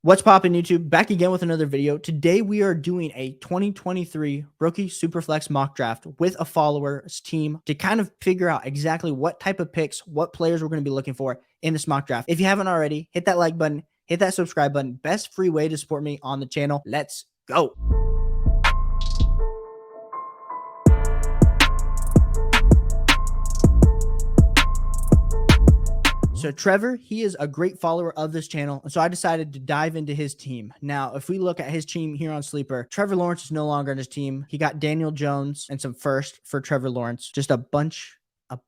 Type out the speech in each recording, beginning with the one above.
What's poppin' YouTube? Back again with another video. Today we are doing a 2023 rookie Superflex mock draft with a followers team to kind of figure out exactly what type of picks, what players we're going to be looking for in this mock draft. If you haven't already, hit that like button, hit that subscribe button. Best free way to support me on the channel. Let's go. So Trevor, he is a great follower of this channel, and so I decided to dive into his team. Now, if we look at his team here on Sleeper, Trevor Lawrence is no longer in his team. He got Daniel Jones and some first for Trevor Lawrence. Just a bunch of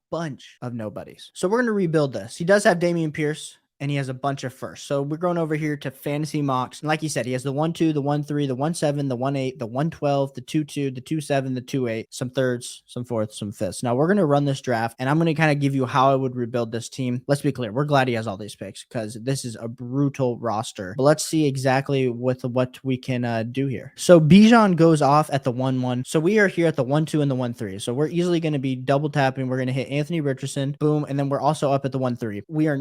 nobodies. So we're going to rebuild this. He does have Dameon Pierce, and he has a bunch of firsts. So we're going over here to fantasy mocks. And like he said, he has the 1-2, the 1-3, the 1-7, the 1-8, the 1-12, the 2-2, the 2-7, the 2-8, some thirds, some fourths, some fifths. Now we're going to run this draft, and I'm going to kind of give you how I would rebuild this team. Let's be clear. We're glad he has all these picks because this is a brutal roster. But let's see exactly what we can do here. So Bijan goes off at the 1-1. So we are here at the 1-2 and the 1-3. So we're easily going to be double tapping. We're going to hit Anthony Richardson. Boom. And then we're also up at the 1-3. We are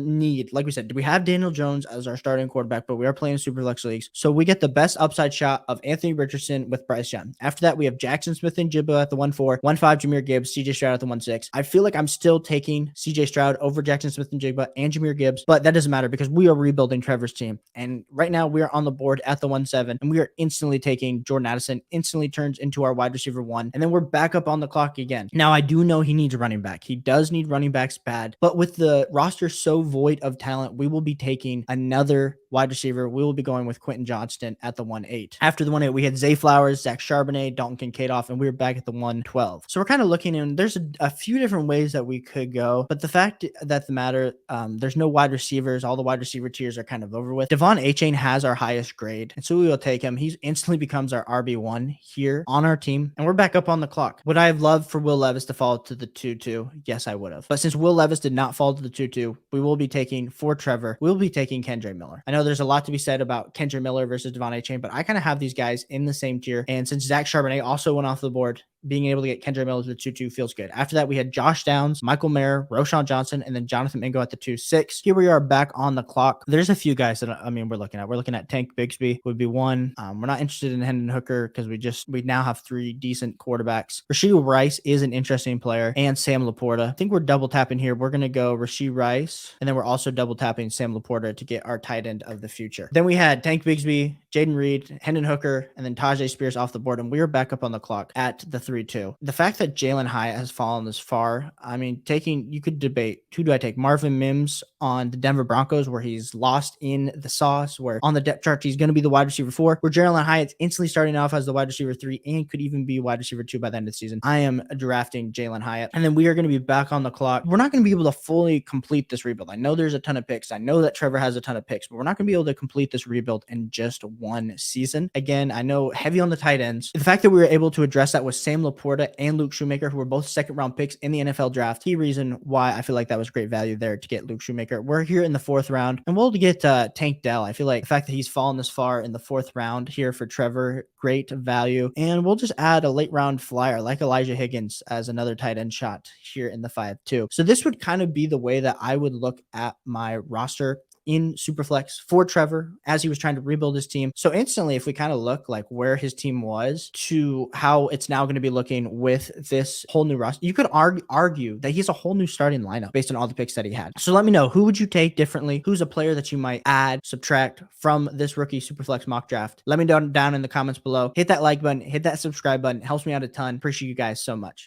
like we said, we have Daniel Jones as our starting quarterback, but we are playing Superflex leagues. So we get the best upside shot of Anthony Richardson with Bryce Young. After that, we have Jackson Smith and Jibba at the 1-4, 1-5, Jahmyr Gibbs, CJ Stroud at the 1-6. I feel like I'm still taking CJ Stroud over Jackson Smith and Jibba and Jahmyr Gibbs, but that doesn't matter because we are rebuilding Trevor's team. And right now we are on the board at the 1-7, and we are instantly taking Jordan Addison, instantly turns into our wide receiver 1. And then we're back up on the clock again. Now I do know he needs a running back. He does need running backs bad, but with the roster so void of talent, we will be taking another wide receiver. We will be going with Quentin Johnston at the 1-8. After the 1-8, we had Zay Flowers, Zach Charbonnet, Dalton Kincaid off, and we were back at the 1-12. So we're kind of looking in, there's a few different ways that we could go, but the fact that the matter, there's no wide receivers. All the wide receiver tiers are kind of over with. Devon Achane has our highest grade, and so we will take him. He instantly becomes our RB1 here on our team, and we're back up on the clock. Would I have loved for Will Levis to fall to the 2-2? Yes, I would have. But since Will Levis did not fall to the 2-2, we will be taking, for Trevor, we'll be taking Kendre Miller. I know there's a lot to be said about Kendre Miller versus Devon Achane, but I kind of have these guys in the same tier. And since Zach Charbonnet also went off the board, being able to get Kendre Miller to the 2-2 feels good. After that, we had Josh Downs, Michael Mayer, Roschon Johnson, and then Jonathan Mingo at the 2-6. Here we are back on the clock. There's a few guys that we're looking at. We're looking at Tank Bigsby would be one. We're not interested in Hendon Hooker because we now have 3 decent quarterbacks. Rashee Rice is an interesting player, and Sam Laporta. I think we're double tapping here. We're gonna go Rashee Rice, and then we're also double tapping Sam Laporta to get our tight end of the future. Then we had Tank Bigsby, Jaden Reed, Hendon Hooker, and then Tajay Spears off the board, and we are back up on the clock at the 3-2. The fact that Jalin Hyatt has fallen this far, I mean, you could debate, who do I take? Marvin Mims on the Denver Broncos, where he's lost in the sauce, where on the depth chart, he's going to be the wide receiver 4, where Jalin Hyatt's instantly starting off as the wide receiver 3 and could even be wide receiver 2 by the end of the season. I am drafting Jalin Hyatt, and then we are going to be back on the clock. We're not going to be able to fully complete this rebuild. I know there's a ton of picks. I know that Trevor has a ton of picks, but we're not going to be able to complete this rebuild in just one season. Again, I know heavy on the tight ends. The fact that we were able to address that with Sam Laporta and Luke Schoonmaker, who were both second-round picks in the NFL draft, key reason why I feel like that was great value there to get Luke Schoonmaker. We're here in the 4th round, and we'll get Tank Dell. I feel like the fact that he's fallen this far in the 4th round here for Trevor, great value. And we'll just add a late-round flyer like Elijah Higgins as another tight end shot here in the 5-2. So this would kind of be the way that I would look at my roster in Superflex for Trevor as he was trying to rebuild his team. So instantly, if we kind of look like where his team was to how it's now going to be looking with this whole new roster, you could argue that he has a whole new starting lineup based on all the picks that he had. So let me know, who would you take differently? Who's a player that you might add, subtract from this rookie Superflex mock draft? Let me know down in the comments below. Hit that like button, hit that subscribe button. It helps me out a ton. Appreciate you guys so much.